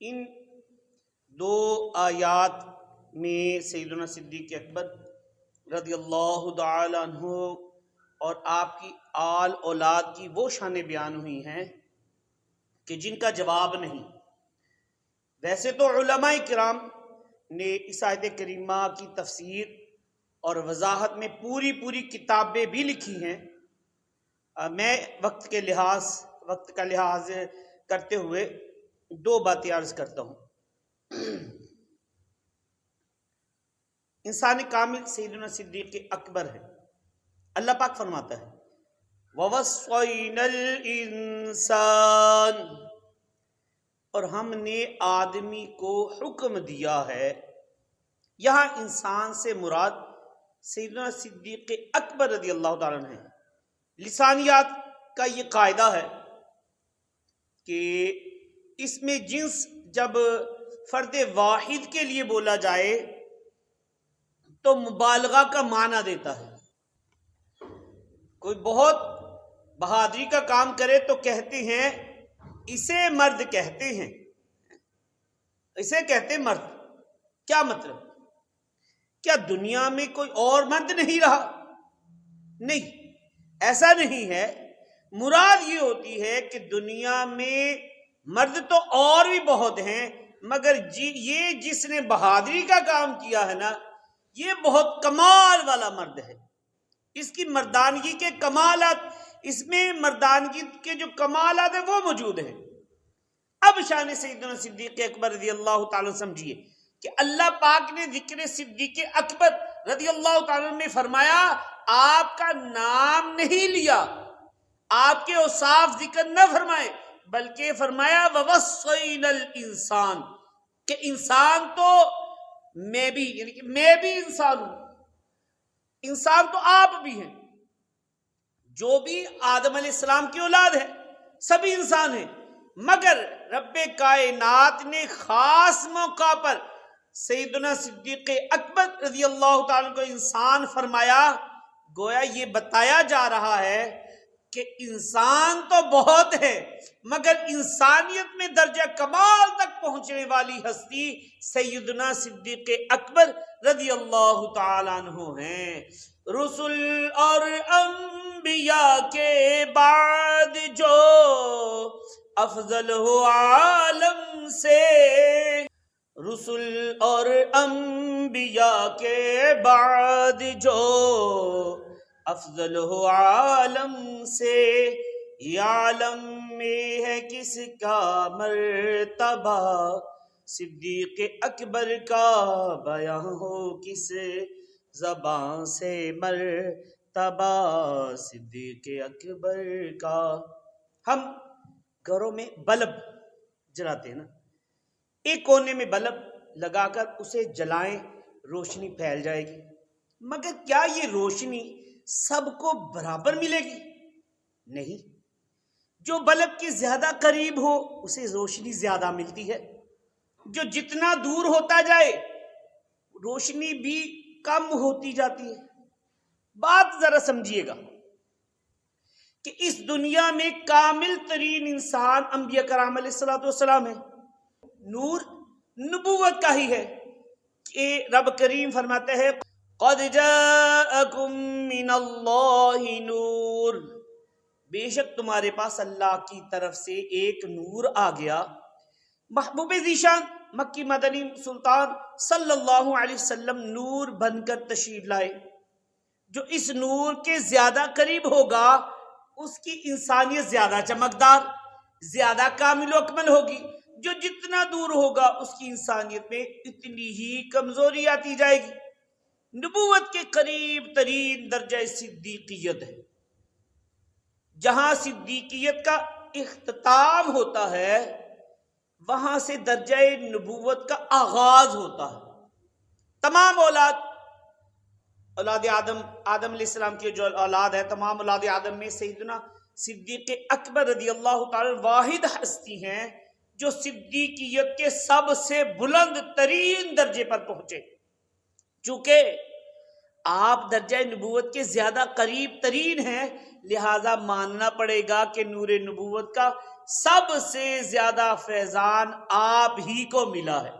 ان دو آیات میں سیدنا صدیق اکبر رضی اللہ تعالی عنہ اور آپ کی آل اولاد کی وہ شانیں بیان ہوئی ہیں کہ جن کا جواب نہیں۔ ویسے تو علماء کرام نے اس آیت کریمہ کی تفسیر اور وضاحت میں پوری کتابیں بھی لکھی ہیں۔ میں وقت کا لحاظ کرتے ہوئے دو باتیں عرض کرتا ہوں۔ انسان کامل سیدنا صدیق اکبر ہے۔ اللہ پاک فرماتا ہے وَوَصَّيْنَا الْإِنسَانَ، اور ہم نے آدمی کو حکم دیا ہے۔ یہاں انسان سے مراد سیدنا صدیق اکبر رضی اللہ تعالیٰ عنہ ہے۔ لسانیات کا یہ قاعدہ ہے کہ اس میں جنس جب فرد واحد کے لیے بولا جائے تو مبالغہ کا معنی دیتا ہے۔ کوئی بہت بہادری کا کام کرے تو کہتے ہیں اسے مرد کہتے ہیں، اسے کہتے مرد۔ کیا مطلب؟ کیا دنیا میں کوئی اور مرد نہیں رہا؟ نہیں، ایسا نہیں ہے۔ مراد یہ ہوتی ہے کہ دنیا میں مرد تو اور بھی بہت ہیں، مگر یہ جس نے بہادری کا کام کیا ہے نا، یہ بہت کمال والا مرد ہے۔ اس کی مردانگی کے کمالات، اس میں مردانگی کے جو کمالات ہیں وہ موجود ہیں۔ اب شان سیدنا صدیق اکبر رضی اللہ تعالیٰ سمجھیے کہ اللہ پاک نے ذکر صدیق اکبر رضی اللہ تعالیٰ نے فرمایا آپ کا نام نہیں لیا، آپ کے اوصاف ذکر نہ فرمائے، بلکہ فرمایا وَوَصَّيْنَا الْإِنسَانَ، کہ انسان تو میں بھی، یعنی کہ میں بھی انسان ہوں، انسان تو آپ بھی ہیں۔ جو بھی آدم علیہ السلام کی اولاد ہے سبھی انسان ہیں، مگر رب کائنات نے خاص موقع پر سیدنا صدیق اکبر رضی اللہ تعالیٰ کو انسان فرمایا۔ گویا یہ بتایا جا رہا ہے کہ انسان تو بہت ہے، مگر انسانیت میں درجہ کمال تک پہنچنے والی ہستی سیدنا صدیق اکبر رضی اللہ تعالیٰ عنہ ہیں۔ رسول اور انبیاء کے بعد جو افضل ہو عالم سے، رسول اور انبیاء کے بعد جو افضل ہو عالم سے، یہ عالم میں ہے کس کا مرتبہ، صدیق اکبر کا بیاں ہو کس زبان سے مرتبہ، صدیق اکبر کا۔ ہم گھروں میں بلب جلاتے ہیں نا، ایک کونے میں بلب لگا کر اسے جلائیں، روشنی پھیل جائے گی، مگر کیا یہ روشنی سب کو برابر ملے گی؟ نہیں۔ جو بلب کے زیادہ قریب ہو اسے روشنی زیادہ ملتی ہے، جو جتنا دور ہوتا جائے روشنی بھی کم ہوتی جاتی ہے۔ بات ذرا سمجھیے گا کہ اس دنیا میں کامل ترین انسان انبیاء کرام علیہ السلام ہے۔ نور نبوت کا ہی ہے کہ رب کریم فرماتے ہیں قَدْ جَاءَكُم مِّنَ اللَّهِ نور، بے شک تمہارے پاس اللہ کی طرف سے ایک نور آ گیا۔ محبوب ذیشان مکی مدنی سلطان صلی اللہ علیہ وسلم نور بن کر تشریف لائے۔ جو اس نور کے زیادہ قریب ہوگا اس کی انسانیت زیادہ چمکدار، زیادہ کامل و اکمل ہوگی۔ جو جتنا دور ہوگا اس کی انسانیت میں اتنی ہی کمزوری آتی جائے گی۔ نبوت کے قریب ترین درجہ صدیقیت ہے۔ جہاں صدیقیت کا اختتام ہوتا ہے وہاں سے درجہ نبوت کا آغاز ہوتا ہے۔ تمام اولاد آدم علیہ السلام کی جو اولاد ہے، تمام اولاد آدم میں سیدنا صدیق اکبر رضی اللہ تعالی واحد ہستی ہیں جو صدیقیت کے سب سے بلند ترین درجے پر پہنچے۔ چونکہ آپ درجہ نبوت کے زیادہ قریب ترین ہیں، لہذا ماننا پڑے گا کہ نور نبوت کا سب سے زیادہ فیضان آپ ہی کو ملا ہے.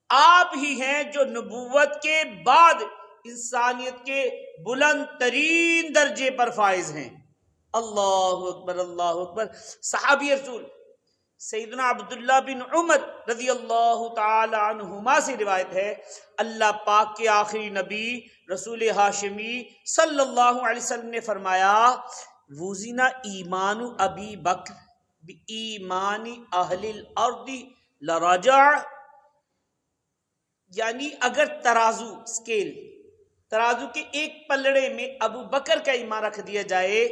آپ ہی ہیں جو نبوت کے بعد انسانیت کے بلند ترین درجے پر فائز ہیں. اللہ اکبر اللہ اکبر. صحابی رسول سیدنا عبداللہ بن عمر رضی اللہ تعالی عنہما سے روایت ہے، اللہ پاک کے آخری نبی رسول ہاشمی صلی اللہ علیہ وسلم نے فرمایا، وزن ایمان ابی بکر بایمان اہل الارض لرجع، یعنی اگر ترازو کے ایک پلڑے میں ابو بکر کا ایمان رکھ دیا جائے،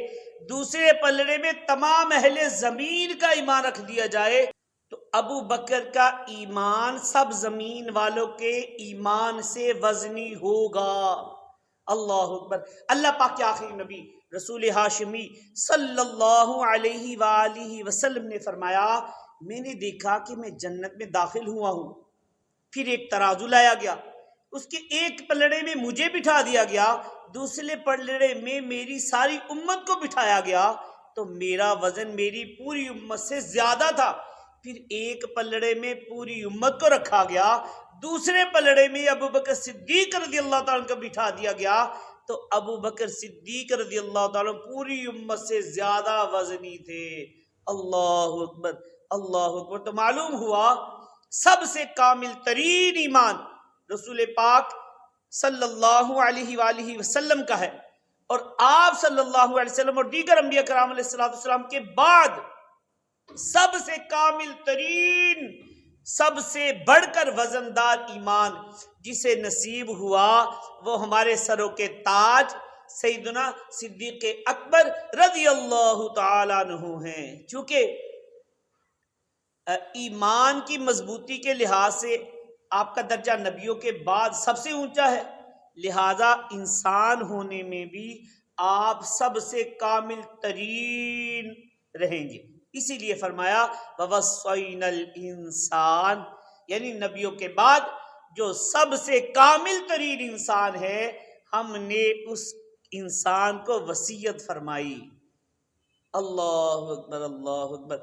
دوسرے پلڑے میں تمام اہل زمین کا ایمان رکھ دیا جائے، تو ابو بکر کا ایمان سب زمین والوں کے ایمان سے وزنی ہوگا. اللہ اکبر. اللہ پاک کے آخری نبی رسول ہاشمی صلی اللہ علیہ وآلہ وسلم نے فرمایا، میں نے دیکھا کہ میں جنت میں داخل ہوا ہوں، پھر ایک ترازو لایا گیا، اس کے ایک پلڑے میں مجھے بٹھا دیا گیا، دوسرے پلڑے میں میری ساری امت کو بٹھایا گیا، تو میرا وزن میری پوری امت سے زیادہ تھا. پھر ایک پلڑے میں پوری امت کو رکھا گیا، دوسرے پلڑے میں ابو بکر صدیق رضی اللہ تعالیٰ کو بٹھا دیا گیا، تو ابو بکر صدیق رضی اللہ تعالیٰ پوری امت سے زیادہ وزنی تھے. اللہ اکبر اللہ اکبر. تو معلوم ہوا سب سے کامل ترین ایمان رسول پاک صلی اللہ علیہ وآلہ وسلم کا ہے، اور آپ صلی اللہ علیہ وسلم اور دیگر انبیاء کرام علیہ السلام کے بعد سب سے کامل ترین، سب سے بڑھ کر وزندار ایمان جسے نصیب ہوا وہ ہمارے سروں کے تاج سیدنا صدیق اکبر رضی اللہ تعالیٰ عنہ ہیں. چونکہ ایمان کی مضبوطی کے لحاظ سے آپ کا درجہ نبیوں کے بعد سب سے اونچا ہے، لہذا انسان ہونے میں بھی آپ سب سے کامل ترین رہیں گے. اسی لیے فرمایا وَوَصَّيْنَا الْإِنسَانَ، یعنی نبیوں کے بعد جو سب سے کامل ترین انسان ہے، ہم نے اس انسان کو وصیت فرمائی. اللہ اکبر اللہ اکبر.